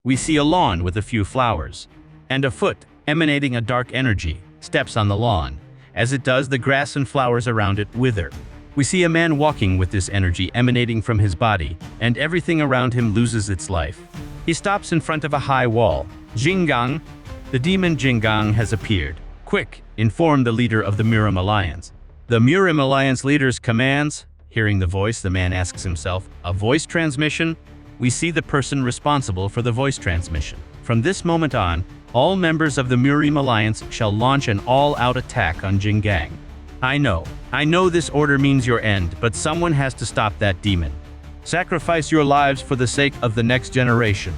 we see a lawn with a few flowers. And a foot, emanating a dark energy, steps on the lawn. As it does, the grass and flowers around it wither. We see a man walking with this energy emanating from his body, and everything around him loses its life. He stops in front of a high wall. Jingang, the demon Jingang has appeared. Quick, inform the leader of the Murim Alliance. The Murim Alliance leader's commands. Hearing the voice, the man asks himself, a voice transmission? We see the person responsible for the voice transmission. From this moment on, all members of the Murim Alliance shall launch an all-out attack on Jingang. I know this order means your end, but someone has to stop that demon. Sacrifice your lives for the sake of the next generation.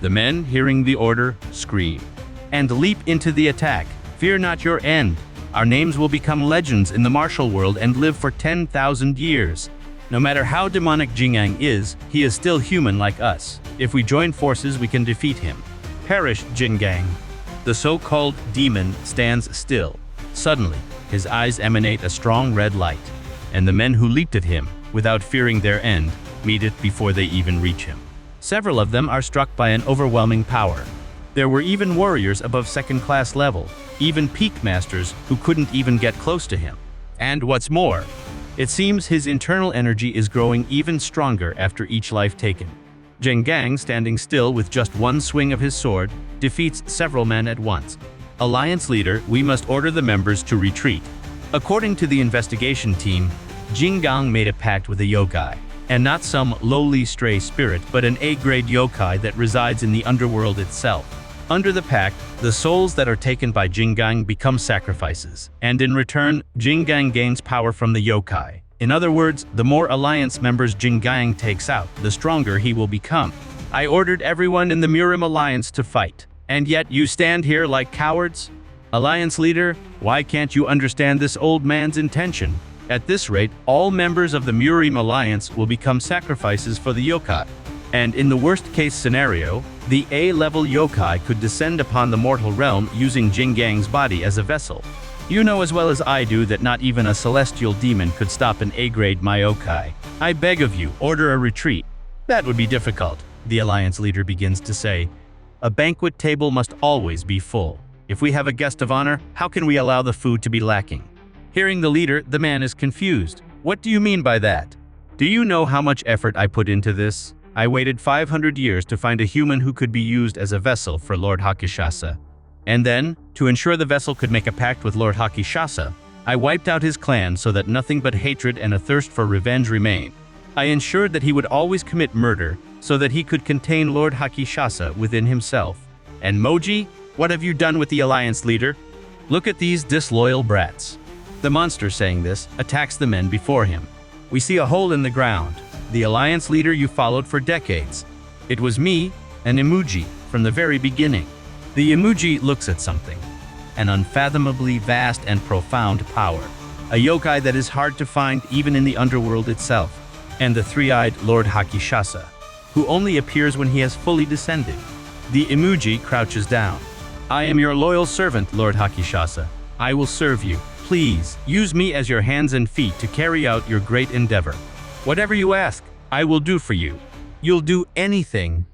The men, hearing the order, scream and leap into the attack. Fear not your end. Our names will become legends in the martial world and live for 10,000 years. No matter how demonic Jingang is, he is still human like us. If we join forces, we can defeat him. Perish, Jingang. The so-called demon stands still. Suddenly, his eyes emanate a strong red light, and the men who leaped at him, without fearing their end, meet it before they even reach him. Several of them are struck by an overwhelming power. There were even warriors above second-class level, even peak masters who couldn't even get close to him. And what's more, it seems his internal energy is growing even stronger after each life taken. Jingang, standing still with just one swing of his sword, defeats several men at once. Alliance leader, we must order the members to retreat. According to the investigation team, Jingang made a pact with a yokai, and not some lowly stray spirit, but an A-grade yokai that resides in the underworld itself. Under the pact, the souls that are taken by Jingang become sacrifices, and in return, Jingang gains power from the yokai. In other words, the more Alliance members Jingang takes out, the stronger he will become. I ordered everyone in the Murim Alliance to fight, and yet you stand here like cowards? Alliance leader, why can't you understand this old man's intention? At this rate, all members of the Murim Alliance will become sacrifices for the yokai. And in the worst-case scenario, the A-level yokai could descend upon the mortal realm using Jingang's body as a vessel. You know as well as I do that not even a celestial demon could stop an A-grade yokai. I beg of you, order a retreat. That would be difficult, the Alliance leader begins to say. A banquet table must always be full. If we have a guest of honor, how can we allow the food to be lacking? Hearing the leader, the man is confused. What do you mean by that? Do you know how much effort I put into this? I waited 500 years to find a human who could be used as a vessel for Lord Hakishasa. And then, to ensure the vessel could make a pact with Lord Hakishasa, I wiped out his clan so that nothing but hatred and a thirst for revenge remained. I ensured that he would always commit murder so that he could contain Lord Hakishasa within himself. And Moji, what have you done with the Alliance leader? Look at these disloyal brats. The monster, saying this, attacks the men before him. We see a hole in the ground. The Alliance leader you followed for decades. It was me, an emoji, from the very beginning. The emoji looks at something. An unfathomably vast and profound power. A yokai that is hard to find even in the underworld itself. And the three-eyed Lord Hakishasa, who only appears when he has fully descended. The emoji crouches down. I am your loyal servant, Lord Hakishasa. I will serve you. Please, use me as your hands and feet to carry out your great endeavor. Whatever you ask, I will do for you. You'll do anything.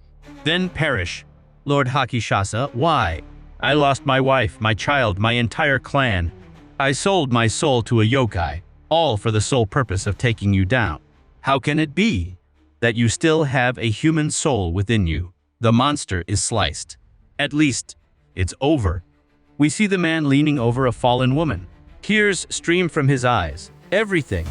Then perish. Lord Hakishasa, why? I lost my wife, my child, my entire clan. I sold my soul to a yokai, all for the sole purpose of taking you down. How can it be that you still have a human soul within you? The monster is sliced. At least, it's over. We see the man leaning over a fallen woman. Tears stream from his eyes. Everything.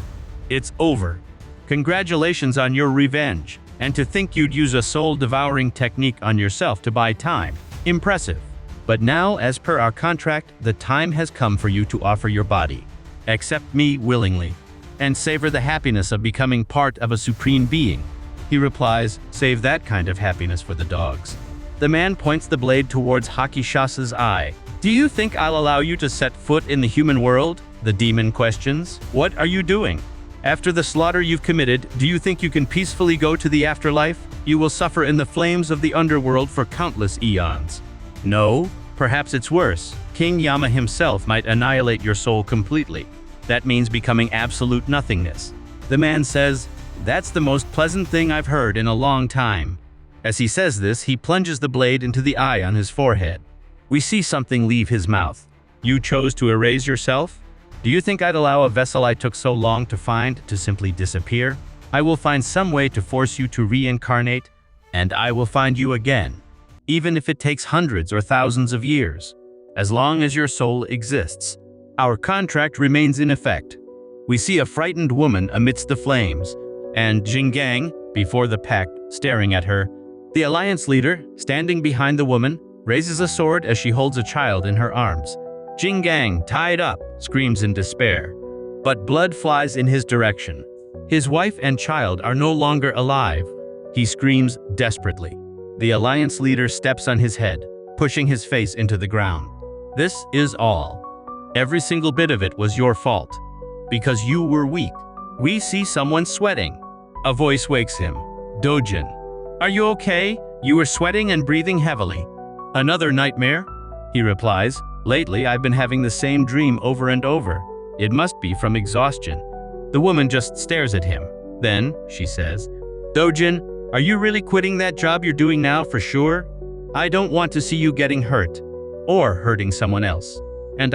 It's over. Congratulations on your revenge. And to think you'd use a soul-devouring technique on yourself to buy time. Impressive. But now, as per our contract, the time has come for you to offer your body. Accept me willingly. And savor the happiness of becoming part of a supreme being. He replies, save that kind of happiness for the dogs. The man points the blade towards Hakishasa's eye. Do you think I'll allow you to set foot in the human world? The demon questions. What are you doing? After the slaughter you've committed, do you think you can peacefully go to the afterlife? You will suffer in the flames of the underworld for countless eons. No, perhaps it's worse. King Yama himself might annihilate your soul completely. That means becoming absolute nothingness. The man says, that's the most pleasant thing I've heard in a long time. As he says this, he plunges the blade into the eye on his forehead. We see something leave his mouth. You chose to erase yourself? Do you think I'd allow a vessel I took so long to find to simply disappear? I will find some way to force you to reincarnate, and I will find you again, even if it takes hundreds or thousands of years. As long as your soul exists, our contract remains in effect. We see a frightened woman amidst the flames, and Jingang, before the pact, staring at her. The alliance leader, standing behind the woman, raises a sword as she holds a child in her arms. Jingang, tied up, screams in despair, but blood flies in his direction. His wife and child are no longer alive. He screams desperately. The alliance leader steps on his head, pushing his face into the ground. This is all. Every single bit of it was your fault. Because you were weak. We see someone sweating. A voice wakes him. Dojin. Are you okay? You were sweating and breathing heavily. Another nightmare? He replies. Lately, I've been having the same dream over and over. It must be from exhaustion. The woman just stares at him. Then, she says, Dojin, are you really quitting that job you're doing now for sure? I don't want to see you getting hurt. Or hurting someone else. And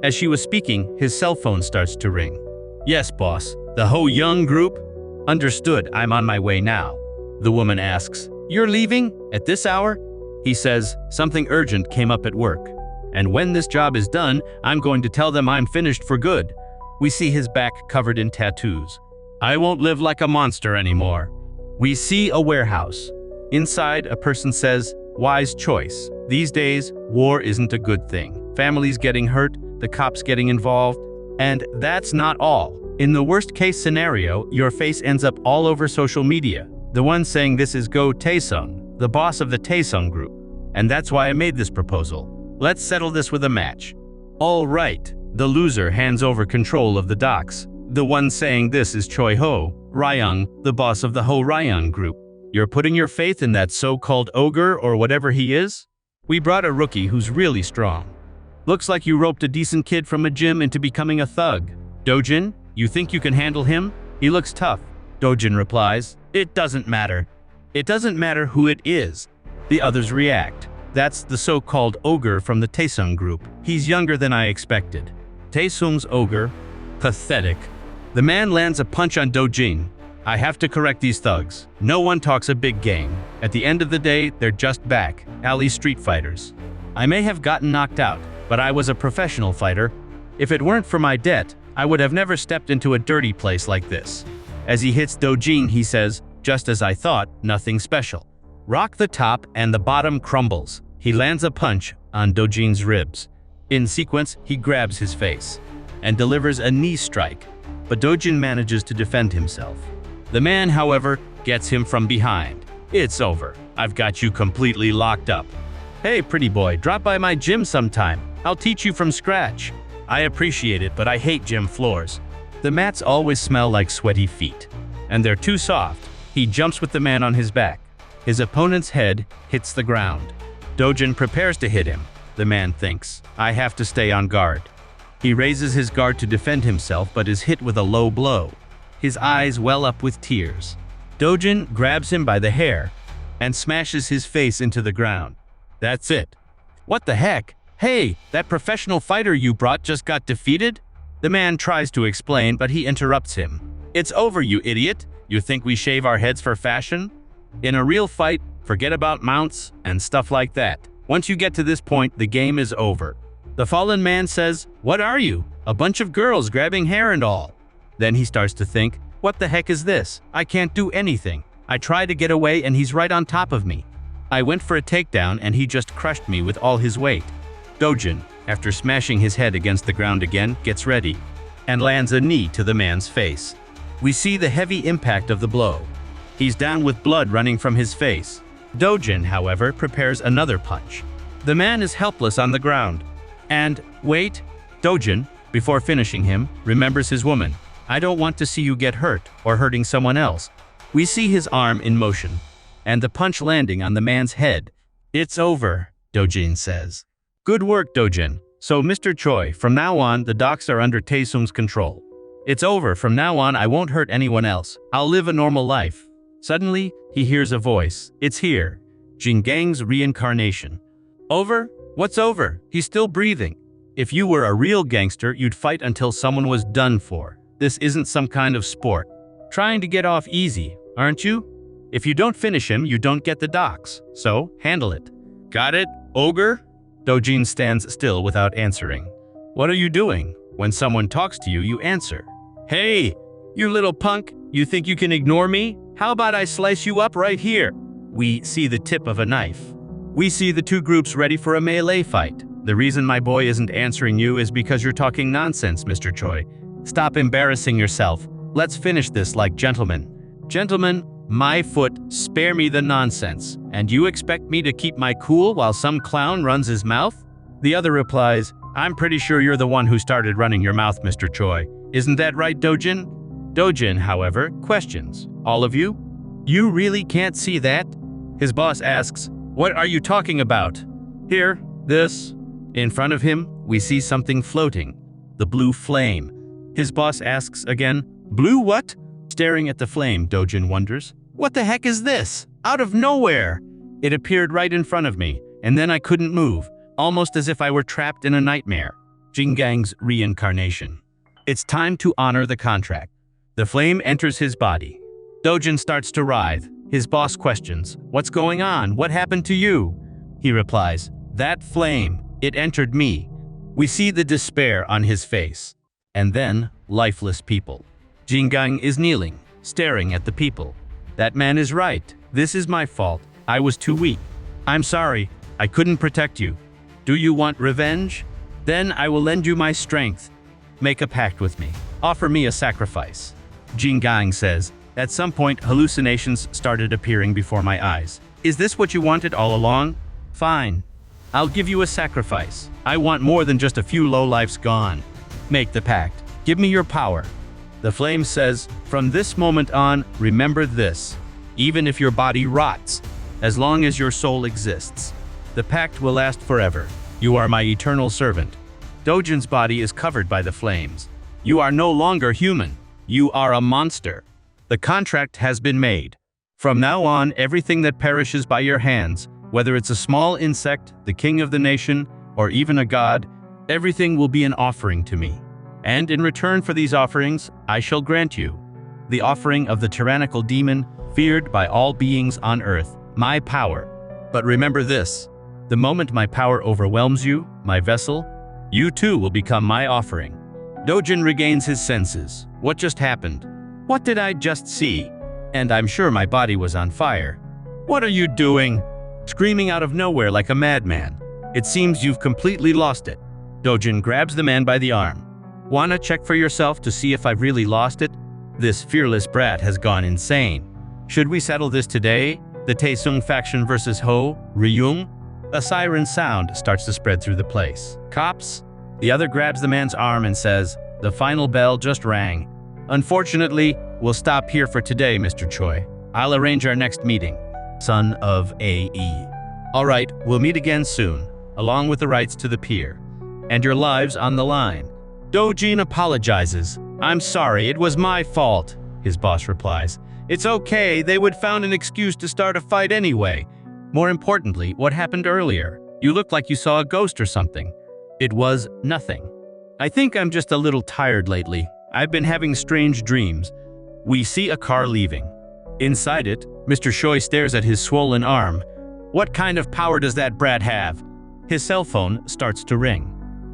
as she was speaking, his cell phone starts to ring. Yes, boss. The whole young group? Understood, I'm on my way now. The woman asks, You're leaving? At this hour? He says, something urgent came up at work. And when this job is done, I'm going to tell them I'm finished for good. We see his back covered in tattoos. I won't live like a monster anymore. We see a warehouse. Inside, a person says, Wise choice. These days, war isn't a good thing. Families getting hurt, the cops getting involved. And that's not all. In the worst case scenario, your face ends up all over social media. The one saying this is Go Taesung, the boss of the Taesung group. And that's why I made this proposal. Let's settle this with a match. All right. The loser hands over control of the docks. The one saying this is Choi Ho, Ryung, the boss of the Ho Ryung group. You're putting your faith in that so-called ogre or whatever he is? We brought a rookie who's really strong. Looks like you roped a decent kid from a gym into becoming a thug. Dojin, you think you can handle him? He looks tough. Dojin replies, It doesn't matter. It doesn't matter who it is. The others react. That's the so-called ogre from the Taesung group. He's younger than I expected. Taesung's ogre? Pathetic. The man lands a punch on Dojin. I have to correct these thugs. No one talks a big game. At the end of the day, they're just back, alley street fighters. I may have gotten knocked out, but I was a professional fighter. If it weren't for my debt, I would have never stepped into a dirty place like this. As he hits Dojin, he says, Just as I thought, nothing special. Rock the top and the bottom crumbles. He lands a punch on Dojin's ribs. In sequence, he grabs his face and delivers a knee strike, but Dojin manages to defend himself. The man, however, gets him from behind. It's over. I've got you completely locked up. Hey, pretty boy, drop by my gym sometime. I'll teach you from scratch. I appreciate it, but I hate gym floors. The mats always smell like sweaty feet, and they're too soft. He jumps with the man on his back. His opponent's head hits the ground. Dojin prepares to hit him. The man thinks, I have to stay on guard. He raises his guard to defend himself, but is hit with a low blow. His eyes well up with tears. Dojin grabs him by the hair and smashes his face into the ground. That's it. What the heck? Hey, that professional fighter you brought just got defeated? The man tries to explain, but he interrupts him. It's over, you idiot. You think we shave our heads for fashion? In a real fight, forget about mounts and stuff like that. Once you get to this point, the game is over. The fallen man says, What are you? A bunch of girls grabbing hair and all. Then he starts to think, what the heck is this? I can't do anything. I try to get away and he's right on top of me. I went for a takedown and he just crushed me with all his weight. Dojin, after smashing his head against the ground again, gets ready and lands a knee to the man's face. We see the heavy impact of the blow. He's down with blood running from his face. Dojin, however, prepares another punch. The man is helpless on the ground. And, wait, Dojin, before finishing him, remembers his woman. I don't want to see you get hurt or hurting someone else. We see his arm in motion, and the punch landing on the man's head. It's over, Dojin says. Good work, Dojin. So, Mr. Choi, from now on, the docks are under Taesung's control. It's over. From now on, I won't hurt anyone else. I'll live a normal life. Suddenly, he hears a voice. It's here. Jingang's reincarnation. Over? What's over? He's still breathing. If you were a real gangster, you'd fight until someone was done for. This isn't some kind of sport. Trying to get off easy, aren't you? If you don't finish him, you don't get the docks. So, handle it. Got it, ogre? Dojin stands still without answering. What are you doing? When someone talks to you, you answer. Hey, you little punk, you think you can ignore me? How about I slice you up right here? We see the tip of a knife. We see the two groups ready for a melee fight. The reason my boy isn't answering you is because you're talking nonsense, Mr. Choi. Stop embarrassing yourself. Let's finish this like gentlemen. Gentlemen, my foot, spare me the nonsense. And you expect me to keep my cool while some clown runs his mouth? The other replies, I'm pretty sure you're the one who started running your mouth, Mr. Choi. Isn't that right, Dojin? Dojin, however, questions. All of you? You really can't see that? His boss asks, what are you talking about? Here, this. In front of him, we see something floating. The blue flame. His boss asks again, blue what? Staring at the flame, Dojin wonders, what the heck is this? Out of nowhere! It appeared right in front of me, and then I couldn't move, almost as if I were trapped in a nightmare. Jingang's reincarnation. It's time to honor the contract. The flame enters his body. Dojin starts to writhe. His boss questions, what's going on? What happened to you? He replies, that flame, it entered me. We see the despair on his face. And then, lifeless people. Jingang is kneeling, staring at the people. That man is right. This is my fault. I was too weak. I'm sorry. I couldn't protect you. Do you want revenge? Then I will lend you my strength. Make a pact with me. Offer me a sacrifice. Jingang says, at some point hallucinations started appearing before my eyes. Is this what you wanted all along? Fine. I'll give you a sacrifice. I want more than just a few lowlifes gone. Make the pact. Give me your power. The flame says, from this moment on, remember this. Even if your body rots, as long as your soul exists, the pact will last forever. You are my eternal servant. Dojin's body is covered by the flames. You are no longer human. You are a monster. The contract has been made. From now on, everything that perishes by your hands, whether it's a small insect, the king of the nation, or even a god, everything will be an offering to me. And in return for these offerings, I shall grant you the offering of the tyrannical demon, feared by all beings on earth, my power. But remember this, the moment my power overwhelms you, my vessel, you too will become my offering. Dojin regains his senses. What just happened? What did I just see? And I'm sure my body was on fire. What are you doing? Screaming out of nowhere like a madman. It seems you've completely lost it. Dojin grabs the man by the arm. Wanna check for yourself to see if I've really lost it? This fearless brat has gone insane. Should we settle this today? The Taesung faction versus Ho, Ryung? A siren sound starts to spread through the place. Cops? The other grabs the man's arm and says, the final bell just rang. Unfortunately, we'll stop here for today, Mr. Choi. I'll arrange our next meeting. Son of AE. All right, we'll meet again soon, along with the rights to the pier. And your lives on the line. Dojin apologizes. I'm sorry, it was my fault, his boss replies. It's okay, they would found an excuse to start a fight anyway. More importantly, what happened earlier? You looked like you saw a ghost or something. It was nothing. I think I'm just a little tired lately. I've been having strange dreams. We see a car leaving. Inside it, Mr. Choi stares at his swollen arm. What kind of power does that brat have? His cell phone starts to ring.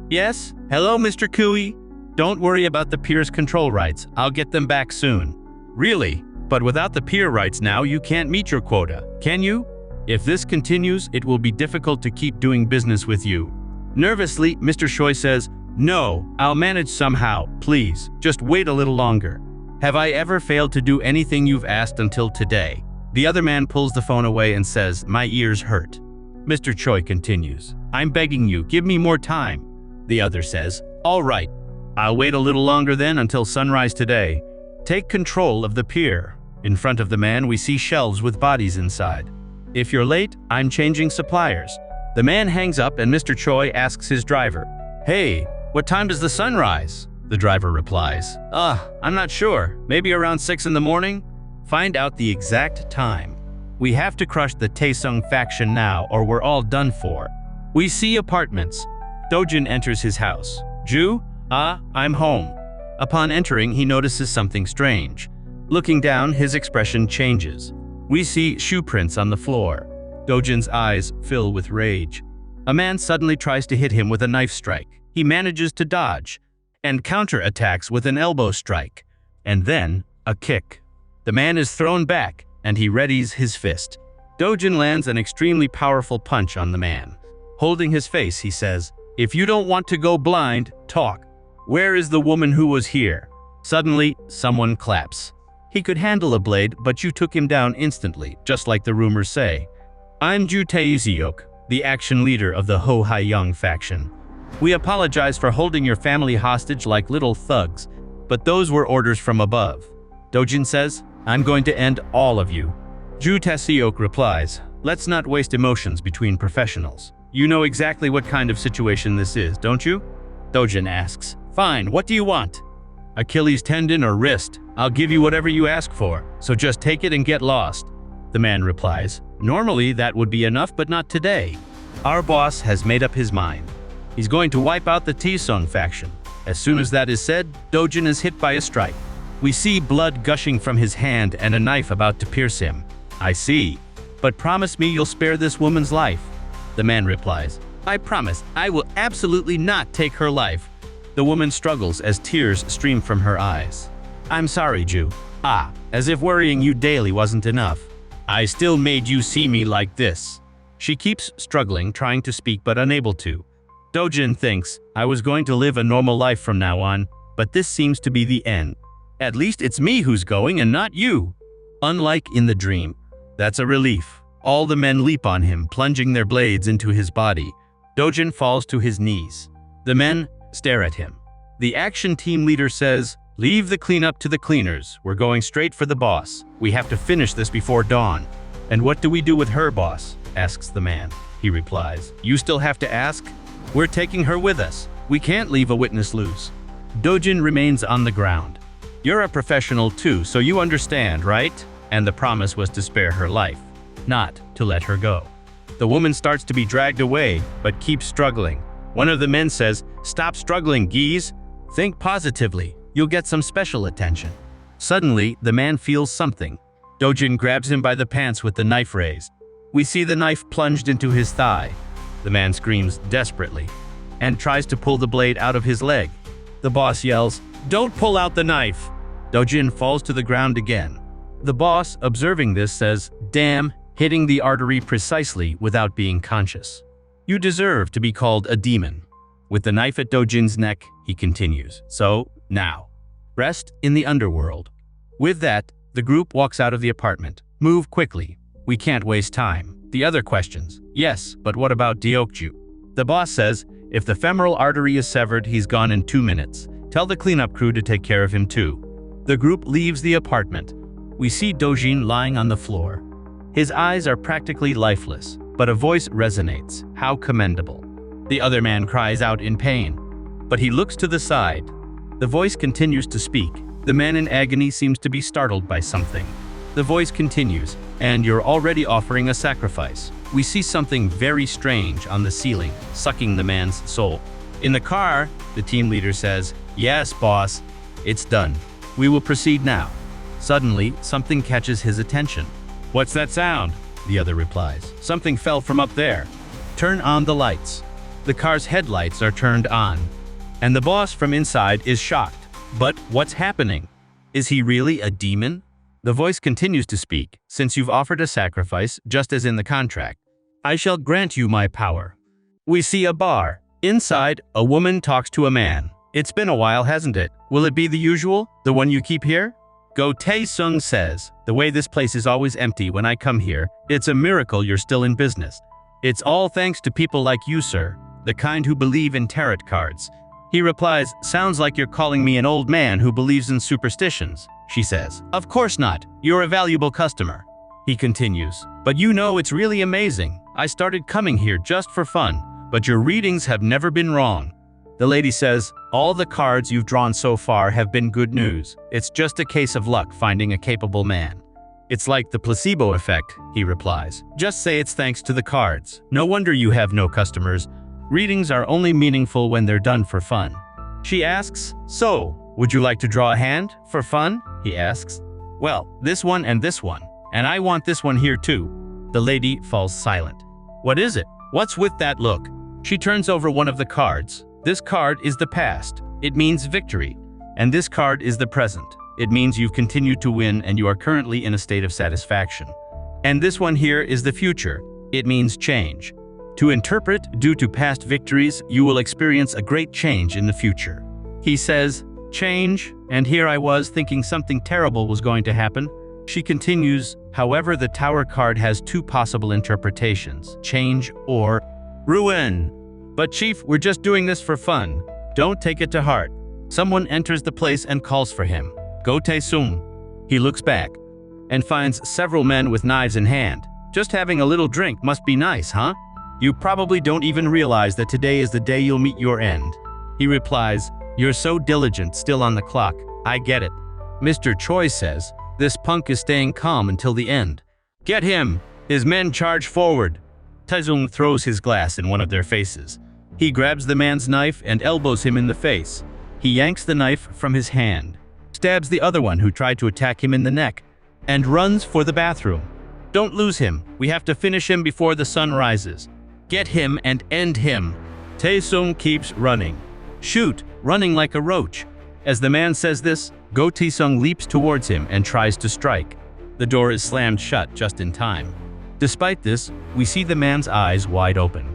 Yes? Hello, Mr. Kui? Don't worry about the pier's control rights. I'll get them back soon. Really? But without the pier rights now, you can't meet your quota, can you? If this continues, it will be difficult to keep doing business with you. Nervously, Mr. Choi says, no, I'll manage somehow, please. Just wait a little longer. Have I ever failed to do anything you've asked until today? The other man pulls the phone away and says, my ears hurt. Mr. Choi continues, I'm begging you, give me more time. The other says, all right. I'll wait a little longer then until sunrise today. Take control of the pier. In front of the man, we see shelves with bodies inside. If you're late, I'm changing suppliers. The man hangs up and Mr. Choi asks his driver, hey, what time does the sun rise? The driver replies, I'm not sure. Maybe around 6 in the morning? Find out the exact time. We have to crush the Taesung faction now or we're all done for. We see apartments. Dojin enters his house. Ju, I'm home. Upon entering, he notices something strange. Looking down, his expression changes. We see shoe prints on the floor. Dojin's eyes fill with rage. A man suddenly tries to hit him with a knife strike. He manages to dodge and counterattacks with an elbow strike, and then a kick. The man is thrown back, and he readies his fist. Dojin lands an extremely powerful punch on the man. Holding his face, he says, "If you don't want to go blind, talk. Where is the woman who was here?" Suddenly, someone claps. He could handle a blade, but you took him down instantly, just like the rumors say. I'm Ju Taeseok, the action leader of the Ho Hae-young faction. We apologize for holding your family hostage like little thugs, but those were orders from above. Dojin says, "I'm going to end all of you." Ju Taeseok replies, "Let's not waste emotions between professionals. You know exactly what kind of situation this is, don't you?" Dojin asks, "Fine, what do you want?" "Achilles tendon or wrist? I'll give you whatever you ask for, so just take it and get lost." The man replies, "Normally that would be enough, but not today. Our boss has made up his mind. He's going to wipe out the Taesung faction." As soon as that is said, Dojin is hit by a strike. We see blood gushing from his hand and a knife about to pierce him. "I see. But promise me you'll spare this woman's life." The man replies, "I promise, I will absolutely not take her life." The woman struggles as tears stream from her eyes. "I'm sorry, Ju. As if worrying you daily wasn't enough. I still made you see me like this." She keeps struggling, trying to speak but unable to. Dojin thinks, "I was going to live a normal life from now on, but this seems to be the end. At least it's me who's going and not you." Unlike in the dream. That's a relief. All the men leap on him, plunging their blades into his body. Dojin falls to his knees. The men stare at him. The action team leader says, "Leave the cleanup to the cleaners. We're going straight for the boss. We have to finish this before dawn." "And what do we do with her, boss?" asks the man. He replies, "You still have to ask? We're taking her with us. We can't leave a witness loose." Dojin remains on the ground. "You're a professional too, so you understand, right?" And the promise was to spare her life, not to let her go. The woman starts to be dragged away, but keeps struggling. One of the men says, "Stop struggling, geese. Think positively. You'll get some special attention." Suddenly, the man feels something. Dojin grabs him by the pants with the knife raised. We see the knife plunged into his thigh. The man screams desperately and tries to pull the blade out of his leg. The boss yells, "Don't pull out the knife!" Dojin falls to the ground again. The boss, observing this, says, "Damn, hitting the artery precisely without being conscious. You deserve to be called a demon." With the knife at Dojin's neck, he continues, "So, now, rest in the underworld." With that, the group walks out of the apartment. "Move quickly. We can't waste time." The other questions, "Yes, but what about Deokju?" The boss says, "If the femoral artery is severed, he's gone in 2 minutes. Tell the cleanup crew to take care of him too." The group leaves the apartment. We see Dojin lying on the floor. His eyes are practically lifeless, but a voice resonates. How commendable. The other man cries out in pain, but he looks to the side. The voice continues to speak. The man in agony seems to be startled by something. The voice continues, "And you're already offering a sacrifice." We see something very strange on the ceiling, sucking the man's soul. In the car, the team leader says, "Yes, boss, it's done. We will proceed now." Suddenly, something catches his attention. "What's that sound?" The other replies, "Something fell from up there." Turn on the lights. The car's headlights are turned on, and the boss from inside is shocked. But what's happening? Is he really a demon? The voice continues to speak. "Since you've offered a sacrifice, just as in the contract, I shall grant you my power." We see a bar. Inside, a woman talks to a man. "It's been a while, hasn't it? Will it be the usual, the one you keep here?" Go Tae-sung says, "The way this place is always empty when I come here, it's a miracle you're still in business. It's all thanks to people like you, sir, the kind who believe in tarot cards." He replies, "Sounds like you're calling me an old man who believes in superstitions." She says, "Of course not. You're a valuable customer." He continues, "But you know it's really amazing. I started coming here just for fun, but your readings have never been wrong." The lady says, "All the cards you've drawn so far have been good news. It's just a case of luck finding a capable man." It's like the placebo effect, he replies. Just say it's thanks to the cards. No wonder you have no customers. Readings are only meaningful when they're done for fun. She asks, so, would you like to draw a hand? For fun? He asks. Well, this one and this one. And I want this one here too. The lady falls silent. What is it? What's with that look? She turns over one of the cards. This card is the past. It means victory. And this card is the present. It means you've continued to win and you are currently in a state of satisfaction. And this one here is the future. It means change. To interpret, due to past victories, you will experience a great change in the future. He says, change, and here I was thinking something terrible was going to happen. She continues, however, the Tower card has two possible interpretations, change or ruin. But Chief, we're just doing this for fun. Don't take it to heart. Someone enters the place and calls for him. Go Tae-sung. He looks back and finds several men with knives in hand. Just having a little drink must be nice, huh? You probably don't even realize that today is the day you'll meet your end. He replies, you're so diligent, still on the clock. I get it. Mr. Choi says, this punk is staying calm until the end. Get him! His men charge forward. Tae-sung throws his glass in one of their faces. He grabs the man's knife and elbows him in the face. He yanks the knife from his hand, stabs the other one who tried to attack him in the neck, and runs for the bathroom. Don't lose him. We have to finish him before the sun rises. Get him and end him. Tae-sung keeps running. Shoot, running like a roach. As the man says this, Go Tae-sung leaps towards him and tries to strike. The door is slammed shut just in time. Despite this, we see the man's eyes wide open.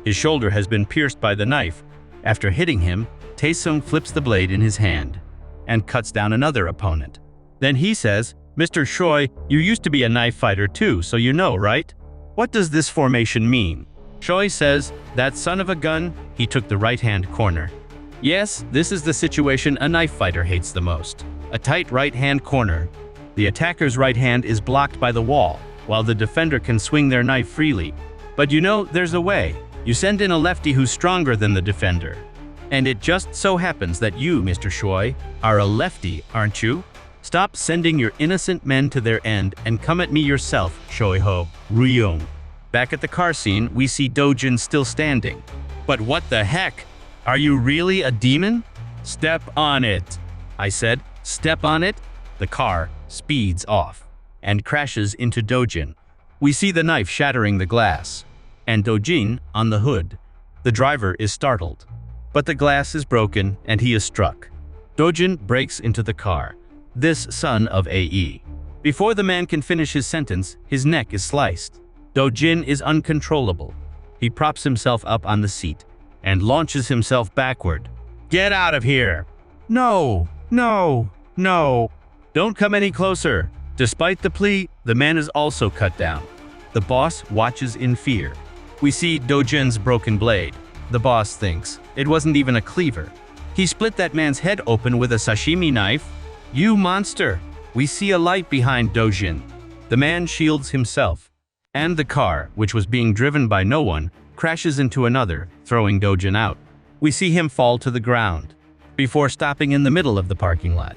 His shoulder has been pierced by the knife. After hitting him, Tae-sung flips the blade in his hand and cuts down another opponent. Then he says, Mr. Choi, you used to be a knife fighter too, so you know, right? What does this formation mean? Choi says, that son of a gun, he took the right-hand corner. Yes, this is the situation a knife fighter hates the most. A tight right-hand corner. The attacker's right hand is blocked by the wall, while the defender can swing their knife freely. But you know, there's a way. You send in a lefty who's stronger than the defender. And it just so happens that you, Mr. Choi, are a lefty, aren't you? Stop sending your innocent men to their end and come at me yourself, Choi-ho, Ryung. Back at the car scene, we see Dojin still standing. But what the heck? Are you really a demon? Step on it. I said, step on it. The car speeds off and crashes into Dojin. We see the knife shattering the glass, and Dojin on the hood. The driver is startled, but the glass is broken and he is struck. Dojin breaks into the car. This son of AE. Before the man can finish his sentence, his neck is sliced. Dojin is uncontrollable. He props himself up on the seat and launches himself backward. Get out of here! No, no, no. Don't come any closer. Despite the plea, the man is also cut down. The boss watches in fear. We see Dojin's broken blade. The boss thinks it wasn't even a cleaver. He split that man's head open with a sashimi knife. You monster! We see a light behind Dojin. The man shields himself. And the car, which was being driven by no one, crashes into another, throwing Dojin out. We see him fall to the ground, before stopping in the middle of the parking lot.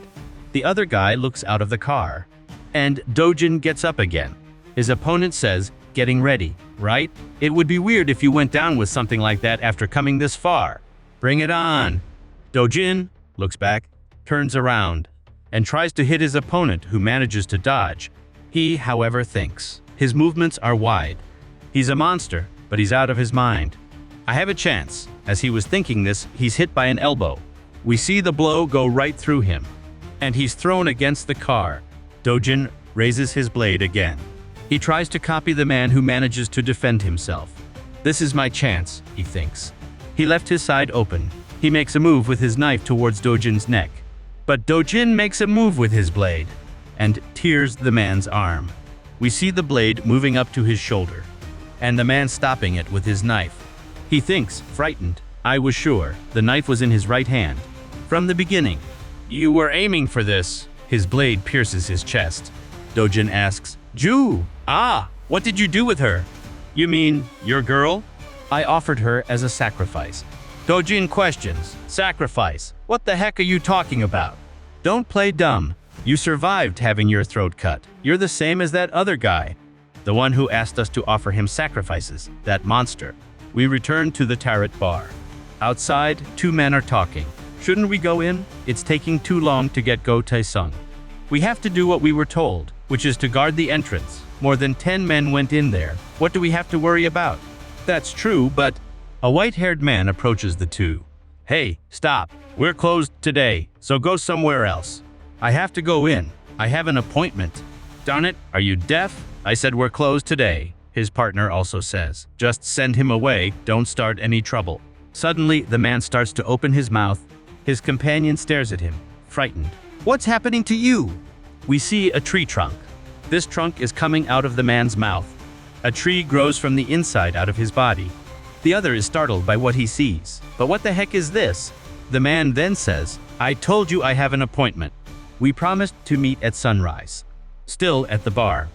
The other guy looks out of the car, and Dojin gets up again. His opponent says, getting ready, right? It would be weird if you went down with something like that after coming this far. Bring it on. Dojin looks back, turns around, and tries to hit his opponent, who manages to dodge. He, however, thinks his movements are wide. He's a monster, but he's out of his mind. I have a chance. As he was thinking this, he's hit by an elbow. We see the blow go right through him, and he's thrown against the car. Dojin raises his blade again. He tries to copy the man who manages to defend himself. This is my chance, he thinks. He left his side open. He makes a move with his knife towards Dojin's neck. But Dojin makes a move with his blade and tears the man's arm. We see the blade moving up to his shoulder, and the man stopping it with his knife. He thinks, frightened, I was sure the knife was in his right hand. From the beginning. You were aiming for this. His blade pierces his chest. Dojin asks, Ju! What did you do with her? You mean, your girl? I offered her as a sacrifice. Dojin questions, sacrifice? What the heck are you talking about? Don't play dumb. You survived having your throat cut. You're the same as that other guy. The one who asked us to offer him sacrifices, that monster. We return to the turret bar. Outside, two men are talking. Shouldn't we go in? It's taking too long to get Go Taesung. We have to do what we were told, which is to guard the entrance. More than 10 men went in there. What do we have to worry about? That's true, but... A white-haired man approaches the two. Hey, stop. We're closed today, so go somewhere else. I have to go in. I have an appointment. Darn it, are you deaf? I said we're closed today. His partner also says. Just send him away, don't start any trouble. Suddenly, the man starts to open his mouth. His companion stares at him, frightened. What's happening to you? We see a tree trunk. This trunk is coming out of the man's mouth. A tree grows from the inside out of his body. The other is startled by what he sees. But what the heck is this? The man then says, I told you I have an appointment. We promised to meet at sunrise. Still at the bar,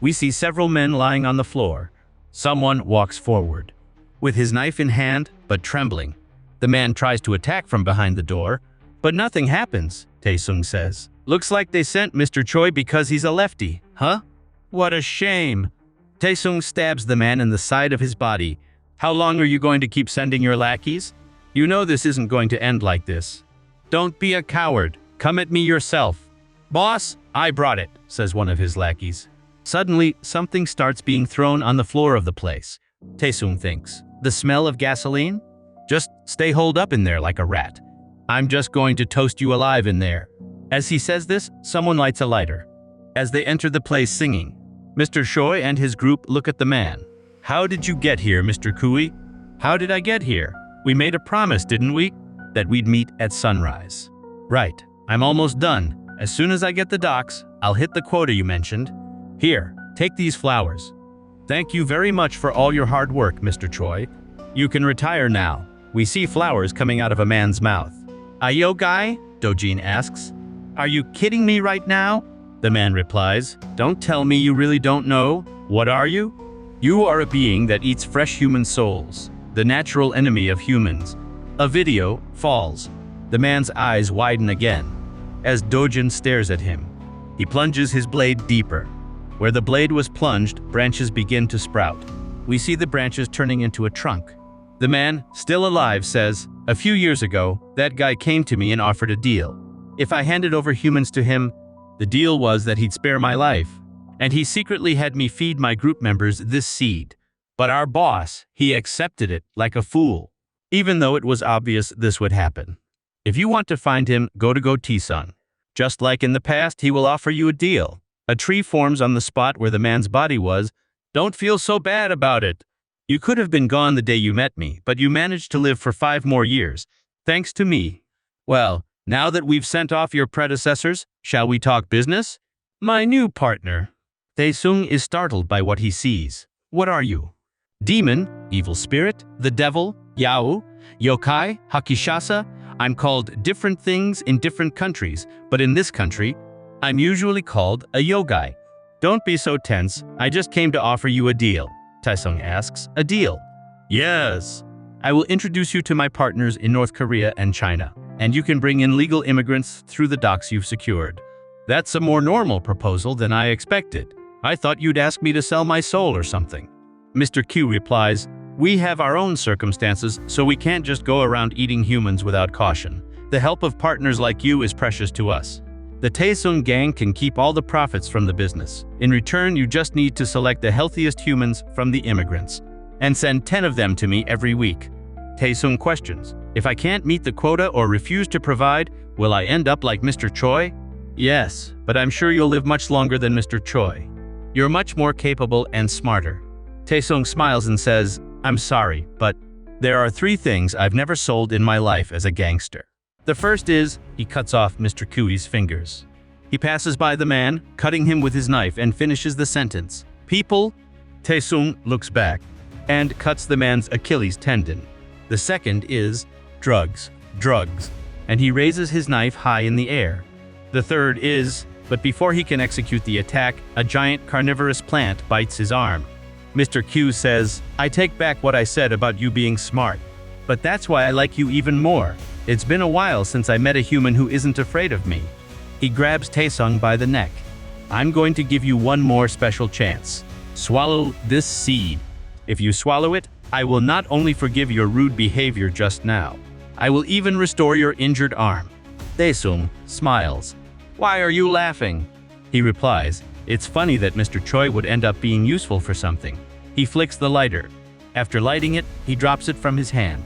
we see several men lying on the floor. Someone walks forward. With his knife in hand, but trembling. The man tries to attack from behind the door, but nothing happens, Taesung says. Looks like they sent Mr. Choi because he's a lefty, huh? What a shame. Taesung stabs the man in the side of his body. How long are you going to keep sending your lackeys? You know this isn't going to end like this. Don't be a coward. Come at me yourself. Boss, I brought it, says one of his lackeys. Suddenly, something starts being thrown on the floor of the place. Taesung thinks, the smell of gasoline? Just stay holed up in there like a rat. I'm just going to toast you alive in there. As he says this, someone lights a lighter. As they enter the place singing, Mr. Choi and his group look at the man. How did you get here, Mr. Kui? How did I get here? We made a promise, didn't we? That we'd meet at sunrise. Right, I'm almost done. As soon as I get the docks, I'll hit the quota you mentioned. Here, take these flowers. Thank you very much for all your hard work, Mr. Choi. You can retire now. We see flowers coming out of a man's mouth. A YOKAI? Dojin asks. Are you kidding me right now? The man replies, don't tell me you really don't know. What are you? You are a being that eats fresh human souls, the natural enemy of humans. A video falls. The man's eyes widen again. As Dojin stares at him, he plunges his blade deeper. Where the blade was plunged, branches begin to sprout. We see the branches turning into a trunk. The man, still alive, says, a few years ago, that guy came to me and offered a deal. If I handed over humans to him, the deal was that he'd spare my life. And he secretly had me feed my group members this seed. But our boss, he accepted it like a fool, even though it was obvious this would happen. If you want to find him, go to Go Taesung. Just like in the past, he will offer you a deal. A tree forms on the spot where the man's body was. Don't feel so bad about it. You could have been gone the day you met me, but you managed to live for 5 more years, thanks to me. Well, now that we've sent off your predecessors, shall we talk business? My new partner. Taesung is startled by what he sees. What are you? Demon, evil spirit, the devil, Yao, yokai, hakishasa. I'm called different things in different countries, but in this country, I'm usually called a YOKAI. Don't be so tense, I just came to offer you a deal. Taesung asks, a deal? Yes. I will introduce you to my partners in North Korea and China, and you can bring in legal immigrants through the docks you've secured. That's a more normal proposal than I expected. I thought you'd ask me to sell my soul or something. Mr. Q replies, we have our own circumstances, so we can't just go around eating humans without caution. The help of partners like you is precious to us. The Taesung gang can keep all the profits from the business. In return, you just need to select the healthiest humans from the immigrants and send 10 of them to me every week. Taesung questions, if I can't meet the quota or refuse to provide, will I end up like Mr. Choi? Yes, but I'm sure you'll live much longer than Mr. Choi. You're much more capable and smarter. Taesung smiles and says, I'm sorry, but there are 3 things I've never sold in my life as a gangster. The first is, he cuts off Mr. Kui's fingers. He passes by the man, cutting him with his knife, and finishes the sentence. People? Taesung looks back and cuts the man's Achilles tendon. The second is, drugs, and he raises his knife high in the air. The third is, but before he can execute the attack, a giant carnivorous plant bites his arm. Mr. Q says, I take back what I said about you being smart, but that's why I like you even more. It's been a while since I met a human who isn't afraid of me. He grabs Taesung by the neck. I'm going to give you one more special chance. Swallow this seed. If you swallow it, I will not only forgive your rude behavior just now, I will even restore your injured arm. Taesung smiles. Why are you laughing? He replies, it's funny that Mr. Choi would end up being useful for something. He flicks the lighter. After lighting it, he drops it from his hand,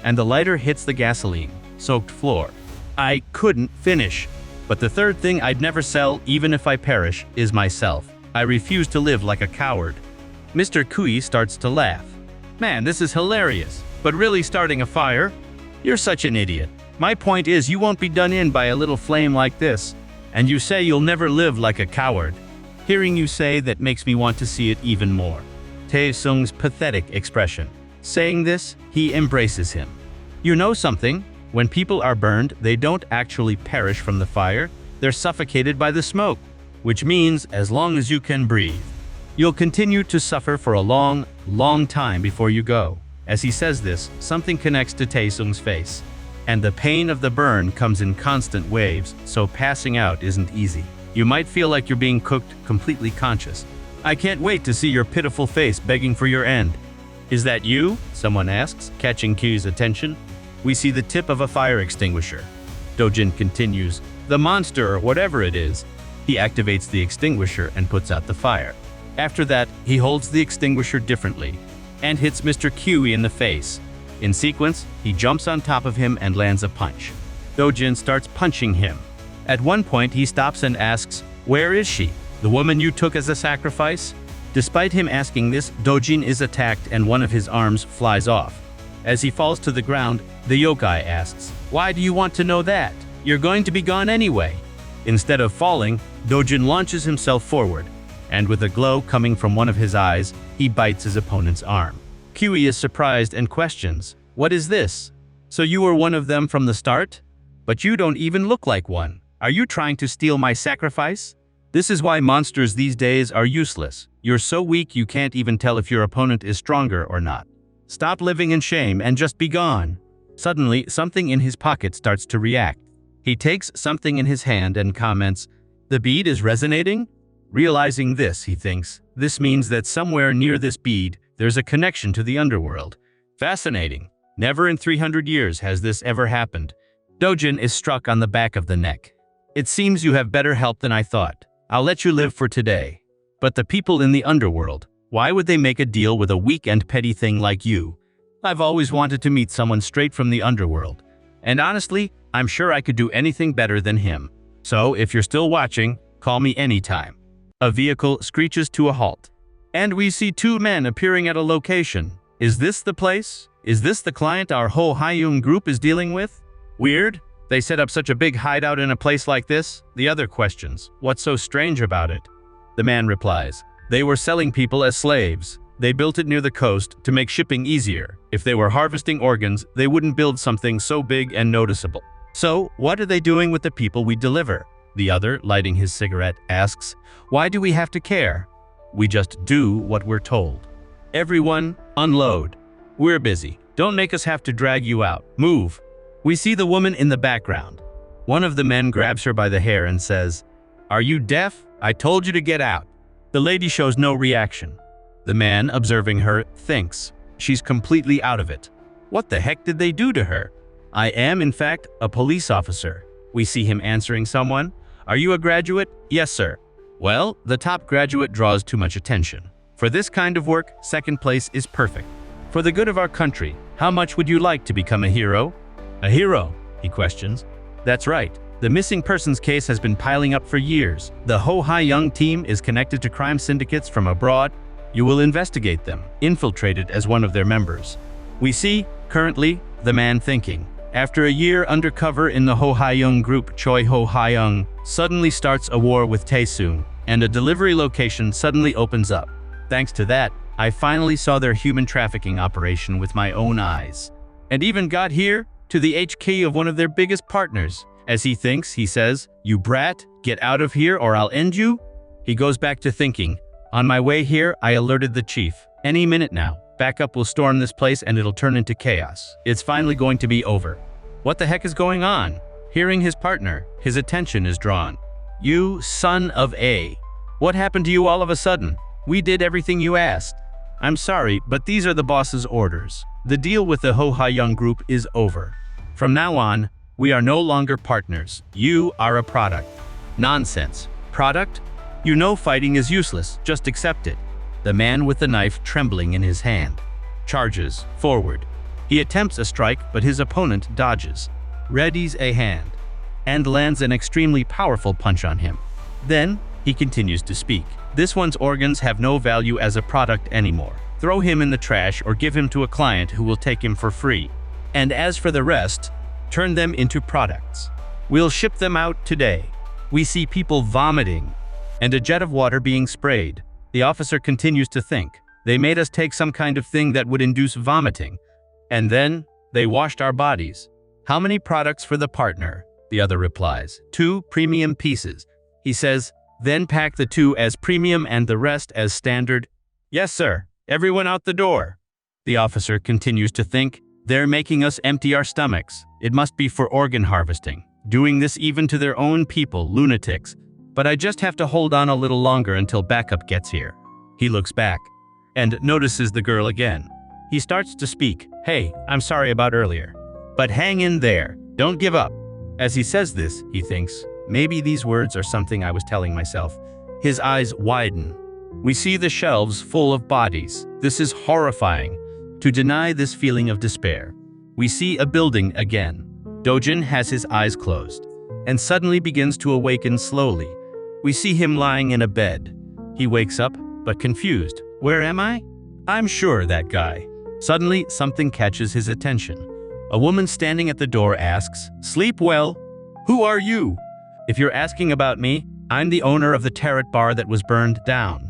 and the lighter hits the gasoline-soaked floor. I couldn't finish. But the third thing I'd never sell, even if I perish, is myself. I refuse to live like a coward. Mr. Kui starts to laugh. Man, this is hilarious. But really starting a fire? You're such an idiot. My point is you won't be done in by a little flame like this. And you say you'll never live like a coward. Hearing you say that makes me want to see it even more. Taesung's pathetic expression. Saying this, he embraces him. You know something? When people are burned, they don't actually perish from the fire, they're suffocated by the smoke. Which means, as long as you can breathe, you'll continue to suffer for a long, long time before you go. As he says this, something connects to Taesung's face. And the pain of the burn comes in constant waves, so passing out isn't easy. You might feel like you're being cooked completely conscious. I can't wait to see your pitiful face begging for your end. Is that you? Someone asks, catching Kyu's attention. We see the tip of a fire extinguisher. Dojin continues, the monster or whatever it is. He activates the extinguisher and puts out the fire. After that, he holds the extinguisher differently and hits Mr. Q in the face. In sequence, he jumps on top of him and lands a punch. Dojin starts punching him. At one point, he stops and asks, where is she? The woman you took as a sacrifice? Despite him asking this, Dojin is attacked and one of his arms flies off. As he falls to the ground, the yokai asks, why do you want to know that? You're going to be gone anyway. Instead of falling, Dojin launches himself forward, and with a glow coming from one of his eyes, he bites his opponent's arm. Kui is surprised and questions, what is this? So you were one of them from the start? But you don't even look like one. Are you trying to steal my sacrifice? This is why monsters these days are useless. You're so weak you can't even tell if your opponent is stronger or not. Stop living in shame and just be gone. Suddenly, something in his pocket starts to react. He takes something in his hand and comments, the bead is resonating? Realizing this, he thinks, this means that somewhere near this bead, there's a connection to the underworld. Fascinating. Never in 300 years has this ever happened. Dojin is struck on the back of the neck. It seems you have better help than I thought. I'll let you live for today. But the people in the underworld, why would they make a deal with a weak and petty thing like you? I've always wanted to meet someone straight from the underworld. And honestly, I'm sure I could do anything better than him. So if you're still watching, call me anytime. A vehicle screeches to a halt. And we see two men appearing at a location. Is this the place? Is this the client our Ho Hyung group is dealing with? Weird. They set up such a big hideout in a place like this? The other questions, what's so strange about it? The man replies, they were selling people as slaves. They built it near the coast to make shipping easier. If they were harvesting organs, they wouldn't build something so big and noticeable. So, what are they doing with the people we deliver? The other, lighting his cigarette, asks, why do we have to care? We just do what we're told. Everyone, unload. We're busy. Don't make us have to drag you out. Move. We see the woman in the background. One of the men grabs her by the hair and says, are you deaf? I told you to get out. The lady shows no reaction. The man, observing her, thinks, she's completely out of it. What the heck did they do to her? I am, in fact, a police officer. We see him answering someone. Are you a graduate? Yes, sir. Well, the top graduate draws too much attention. For this kind of work, second place is perfect. For the good of our country, how much would you like to become a hero? A hero? He questions. That's right. The missing persons case has been piling up for years. The Ho Hyung team is connected to crime syndicates from abroad. You will investigate them, infiltrated as one of their members. We see, currently, the man thinking. After a year undercover in the Ho Hyung group, Choi Ho Hyung suddenly starts a war with Taesung, and a delivery location suddenly opens up. Thanks to that, I finally saw their human trafficking operation with my own eyes. And even got here, to the HQ of one of their biggest partners. As he thinks, he says, you brat, get out of here or I'll end you. He goes back to thinking. On my way here, I alerted the chief. Any minute now, backup will storm this place and it'll turn into chaos. It's finally going to be over. What the heck is going on? Hearing his partner, his attention is drawn. You son of a. What happened to you all of a sudden? We did everything you asked. I'm sorry, but these are the boss's orders. The deal with the Ho-Ha-Young group is over. From now on, we are no longer partners. You are a product. Nonsense. Product? You know fighting is useless, just accept it. The man with the knife trembling in his hand charges forward. He attempts a strike, but his opponent dodges, readies a hand, and lands an extremely powerful punch on him. Then, he continues to speak. This one's organs have no value as a product anymore. Throw him in the trash or give him to a client who will take him for free. And as for the rest, turn them into products. We'll ship them out today. We see people vomiting and a jet of water being sprayed. The officer continues to think. They made us take some kind of thing that would induce vomiting. And then, they washed our bodies. How many products for the partner? The other replies. 2 premium pieces. He says, then pack the 2 as premium and the rest as standard. Yes, sir. Everyone out the door. The officer continues to think. They're making us empty our stomachs. It must be for organ harvesting. Doing this even to their own people, lunatics. But I just have to hold on a little longer until backup gets here. He looks back and notices the girl again. He starts to speak. Hey, I'm sorry about earlier. But hang in there. Don't give up. As he says this, he thinks, maybe these words are something I was telling myself. His eyes widen. We see the shelves full of bodies. This is horrifying. To deny this feeling of despair, we see a building again. Dojin has his eyes closed and suddenly begins to awaken slowly. We see him lying in a bed. He wakes up, but confused. Where am I? I'm sure that guy. Suddenly, something catches his attention. A woman standing at the door asks, "Sleep well? Who are you?" If you're asking about me, I'm the owner of the tarot bar that was burned down.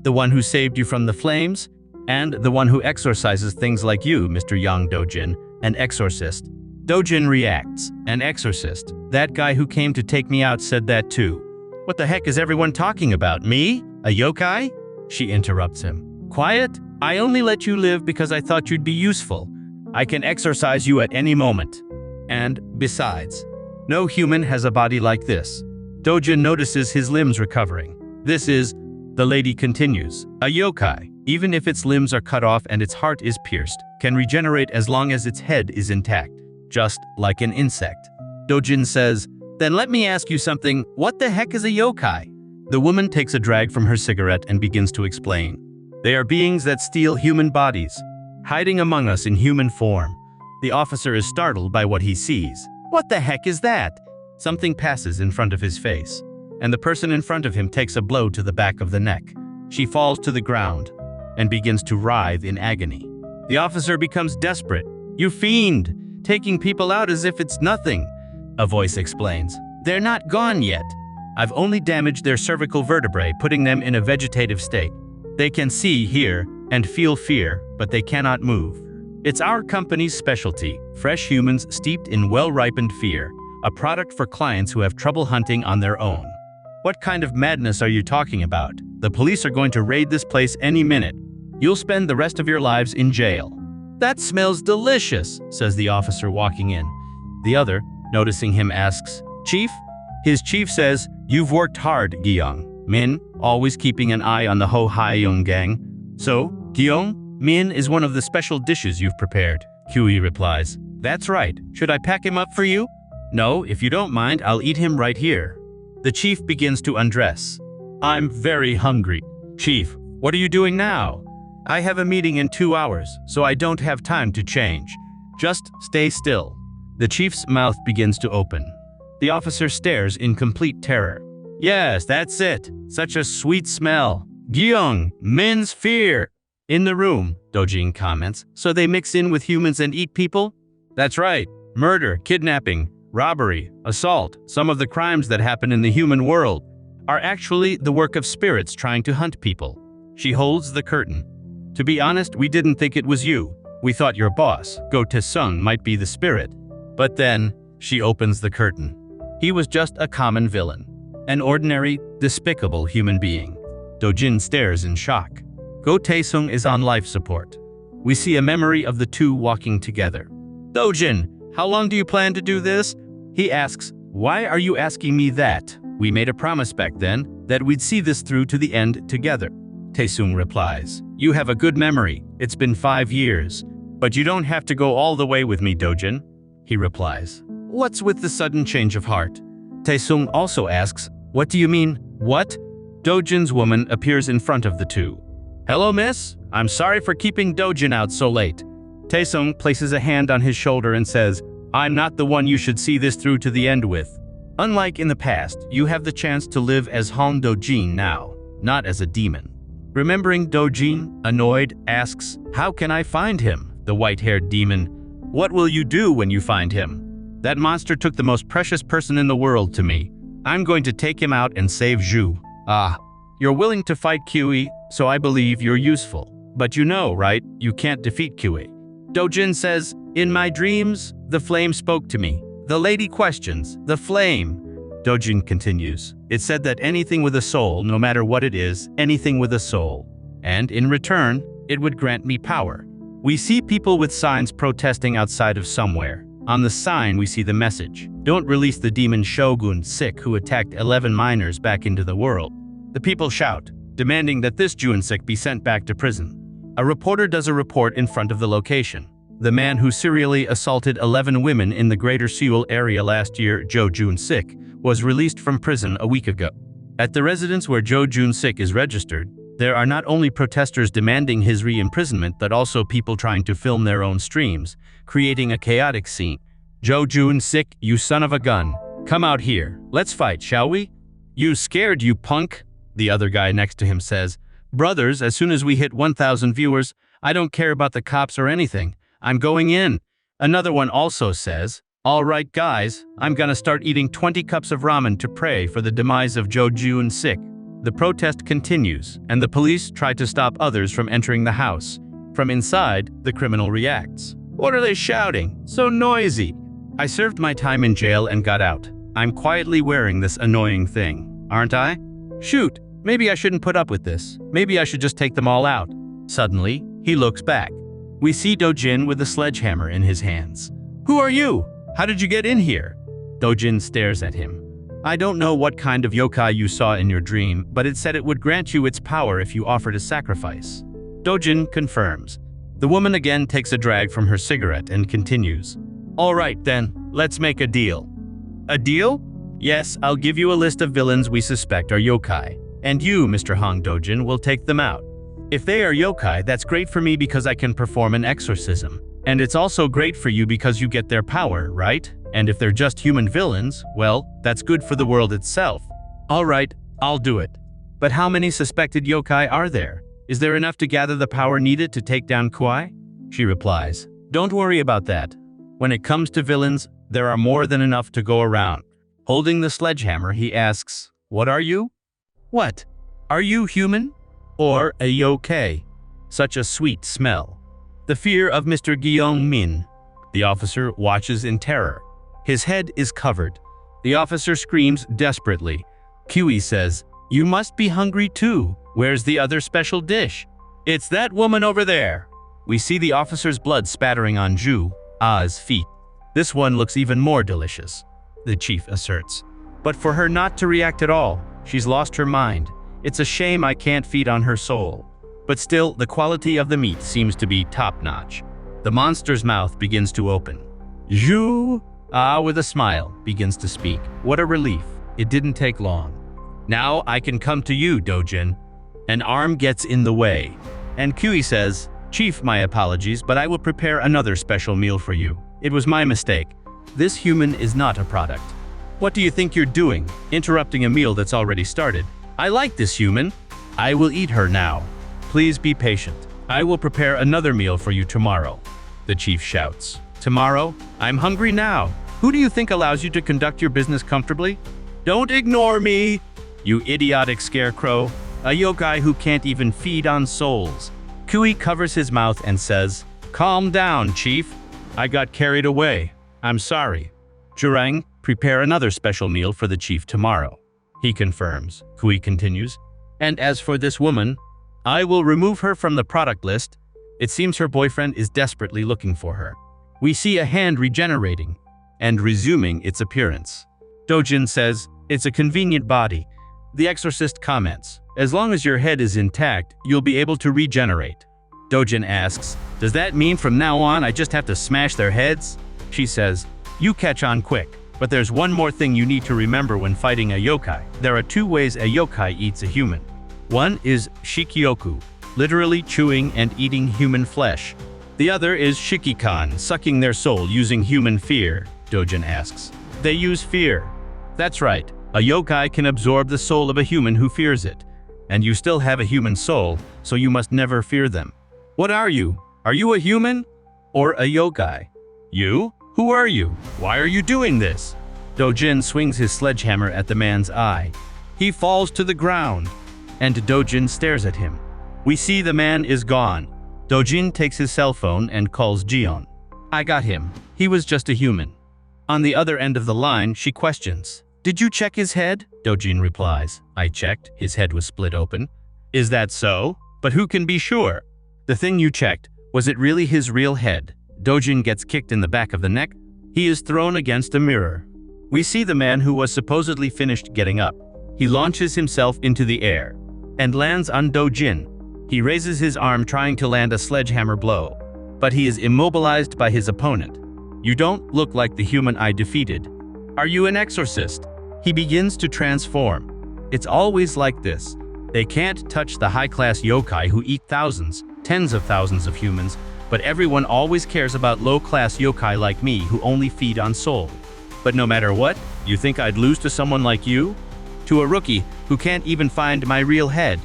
The one who saved you from the flames, and the one who exorcises things like you, Mr. Young Dojin, an exorcist. Dojin reacts. An exorcist? That guy who came to take me out said that too. What the heck is everyone talking about? Me? A yokai? She interrupts him. Quiet? I only let you live because I thought you'd be useful. I can exorcise you at any moment. And, besides, no human has a body like this. Dojin notices his limbs recovering. This is, the lady continues, a yokai, even if its limbs are cut off and its heart is pierced, can regenerate as long as its head is intact, just like an insect. Dojin says, then let me ask you something, what the heck is a yokai? The woman takes a drag from her cigarette and begins to explain. They are beings that steal human bodies, hiding among us in human form. The officer is startled by what he sees. What the heck is that? Something passes in front of his face, and the person in front of him takes a blow to the back of the neck. She falls to the ground and begins to writhe in agony. The officer becomes desperate. You fiend! Taking people out as if it's nothing. A voice explains. They're not gone yet. I've only damaged their cervical vertebrae, putting them in a vegetative state. They can see, hear, and feel fear, but they cannot move. It's our company's specialty, fresh humans steeped in well-ripened fear, a product for clients who have trouble hunting on their own. What kind of madness are you talking about? The police are going to raid this place any minute. You'll spend the rest of your lives in jail. That smells delicious, says the officer walking in. The other, noticing him, asks, Chief? His chief says, you've worked hard, Gyeong Min, always keeping an eye on the Ho-Ha-Young gang. So, Gyeong Min is one of the special dishes you've prepared. Hui replies, that's right. Should I pack him up for you? No, if you don't mind, I'll eat him right here. The chief begins to undress. I'm very hungry. Chief, what are you doing now? I have a meeting in 2 hours, so I don't have time to change. Just stay still. The chief's mouth begins to open. The officer stares in complete terror. Yes, that's it. Such a sweet smell. Gyeong Min's fear. In the room, Dojin comments, so they mix in with humans and eat people? That's right. Murder, kidnapping, robbery, assault, some of the crimes that happen in the human world are actually the work of spirits trying to hunt people. She holds the curtain. To be honest, we didn't think it was you. We thought your boss, Go Tae-sung, might be the spirit. But then, she opens the curtain. He was just a common villain. An ordinary, despicable human being. Dojin stares in shock. Go Tae-sung is on life support. We see a memory of the two walking together. Dojin, how long do you plan to do this? He asks, "Why are you asking me that? We made a promise back then that we'd see this through to the end together." Taesung replies, "You have a good memory. It's been 5 years. But you don't have to go all the way with me, Dojin." He replies, "What's with the sudden change of heart?" Taesung also asks, "What do you mean, what?" Dojin's woman appears in front of the two. "Hello, miss. I'm sorry for keeping Dojin out so late." Taesung places a hand on his shoulder and says, "I'm not the one you should see this through to the end with. Unlike in the past, you have the chance to live as Han Dojin now, not as a demon." Remembering Dojin, annoyed, asks, "How can I find him, the white-haired demon? What will you do when you find him? That monster took the most precious person in the world to me. I'm going to take him out and save Zhu." "Ah, you're willing to fight Kui, so I believe you're useful. But you know, right, you can't defeat Kui." Dojin says, "In my dreams, the flame spoke to me." The lady questions, "The flame?" Dojin continues, "It said that anything with a soul, no matter what it is, anything with a soul. And in return, it would grant me power." We see people with signs protesting outside of somewhere. On the sign we see the message, "Don't release the demon Shogun Sik who attacked 11 miners back into the world." The people shout, demanding that this Junsik be sent back to prison. A reporter does a report in front of the location. The man who serially assaulted 11 women in the Greater Seoul area last year, Jo Jun-sik, was released from prison a week ago. At the residence where Jo Jun-sik is registered, there are not only protesters demanding his re-imprisonment but also people trying to film their own streams, creating a chaotic scene. "Jo Jun-sik, you son of a gun. Come out here. Let's fight, shall we?" "You scared, you punk?" The other guy next to him says. "Brothers, as soon as we hit 1,000 viewers, I don't care about the cops or anything. I'm going in." Another one also says, "All right, guys, I'm gonna start eating 20 cups of ramen to pray for the demise of Jo Jun-sik." The protest continues, and the police try to stop others from entering the house. From inside, the criminal reacts. "What are they shouting? So noisy." "I served my time in jail and got out. I'm quietly wearing this annoying thing, aren't I? Shoot, maybe I shouldn't put up with this. Maybe I should just take them all out." Suddenly, he looks back. We see Dojin with a sledgehammer in his hands. "Who are you? How did you get in here?" Dojin stares at him. "I don't know what kind of yokai you saw in your dream, but it said it would grant you its power if you offered a sacrifice." Dojin confirms. The woman again takes a drag from her cigarette and continues. "All right then, let's make a deal." "A deal?" "Yes, I'll give you a list of villains we suspect are yokai, and you, Mr. Hong Dojin, will take them out. If they are yokai, that's great for me because I can perform an exorcism. And it's also great for you because you get their power, right? And if they're just human villains, well, that's good for the world itself." "All right, I'll do it. But how many suspected yokai are there? Is there enough to gather the power needed to take down Kui?" She replies, "Don't worry about that. When it comes to villains, there are more than enough to go around." Holding the sledgehammer, he asks, "What are you?" "What? Are you human? Or a yokai?" Such a sweet smell. "The fear of Mr. Gyeong Min." The officer watches in terror. His head is covered. The officer screams desperately. Kui says, "You must be hungry too. Where's the other special dish?" "It's that woman over there." We see the officer's blood spattering on Zhu A's feet. "This one looks even more delicious," the chief asserts. "But for her not to react at all, she's lost her mind. It's a shame I can't feed on her soul." But still, the quality of the meat seems to be top-notch. The monster's mouth begins to open. Zhu Ah, with a smile, begins to speak. What a relief. It didn't take long. "Now I can come to you, Dojin." An arm gets in the way, and Kui says, "Chief, my apologies, but I will prepare another special meal for you. It was my mistake. This human is not a product." "What do you think you're doing, interrupting a meal that's already started? I like this human. I will eat her now. Please be patient. I will prepare another meal for you tomorrow," the chief shouts. "Tomorrow? I'm hungry now. Who do you think allows you to conduct your business comfortably? Don't ignore me, you idiotic scarecrow. A yokai who can't even feed on souls." Kui covers his mouth and says, "Calm down, chief. I got carried away. I'm sorry." "Jurang, prepare another special meal for the chief tomorrow," he confirms. Kui continues, "And as for this woman, I will remove her from the product list. It seems her boyfriend is desperately looking for her." We see a hand regenerating, and resuming its appearance. Dojin says, "It's a convenient body." The exorcist comments, "As long as your head is intact, you'll be able to regenerate." Dojin asks, "Does that mean from now on I just have to smash their heads?" She says, "You catch on quick. But there's one more thing you need to remember when fighting a yokai. There are two ways a yokai eats a human. One is shikyoku, literally chewing and eating human flesh. The other is shikikan, sucking their soul using human fear." Dojin asks. "They use fear." "That's right. A yokai can absorb the soul of a human who fears it. And you still have a human soul, so you must never fear them." "What are you? Are you a human? Or a yokai?" "You? Who are you? Why are you doing this?" Dojin swings his sledgehammer at the man's eye. He falls to the ground, and Dojin stares at him. We see the man is gone. Dojin takes his cell phone and calls Jion. "I got him. He was just a human." On the other end of the line, she questions, "Did you check his head?" Dojin replies, "I checked. His head was split open." "Is that so? But who can be sure?" "The thing you checked, was it really his real head?" Dojin gets kicked in the back of the neck. He is thrown against a mirror. We see the man who was supposedly finished getting up. He launches himself into the air and lands on Dojin. He raises his arm trying to land a sledgehammer blow, but he is immobilized by his opponent. "You don't look like the human I defeated. Are you an exorcist?" He begins to transform. It's always like this. They can't touch the high-class yokai who eat thousands, tens of thousands of humans, but everyone always cares about low-class yokai like me who only feed on soul. But no matter what, you think I'd lose to someone like you? To a rookie who can't even find my real head?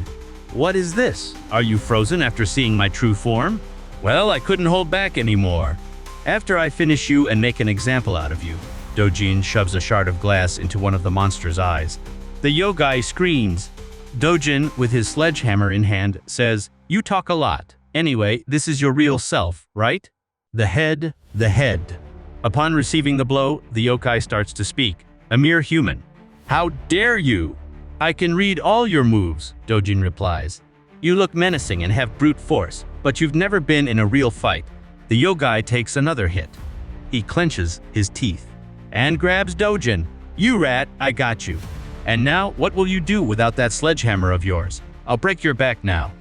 What is this? Are you frozen after seeing my true form? Well, I couldn't hold back anymore. After I finish you and make an example out of you." Dojin shoves a shard of glass into one of the monster's eyes. The yokai screams. Dojin, with his sledgehammer in hand, says, "You talk a lot. Anyway, this is your real self, right?" The head. Upon receiving the blow, the yokai starts to speak. A mere human. "How dare you?" "I can read all your moves," Dojin replies. "You look menacing and have brute force, but you've never been in a real fight." The yokai takes another hit. He clenches his teeth and grabs Dojin. "You rat, I got you. And now, what will you do without that sledgehammer of yours? I'll break your back now."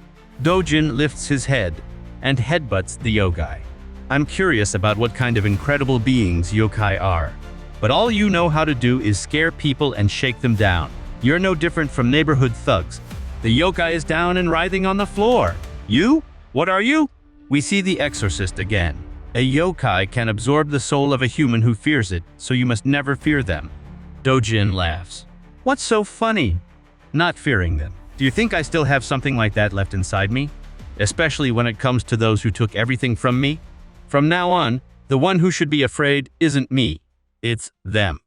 Dojin lifts his head and headbutts the yokai. "I'm curious about what kind of incredible beings yokai are. But all you know how to do is scare people and shake them down. You're no different from neighborhood thugs." The yokai is down and writhing on the floor. "You? What are you?" We see the exorcist again. "A yokai can absorb the soul of a human who fears it, so you must never fear them." Dojin laughs. "What's so funny? Not fearing them. Do you think I still have something like that left inside me? Especially when it comes to those who took everything from me? From now on, the one who should be afraid isn't me. It's them."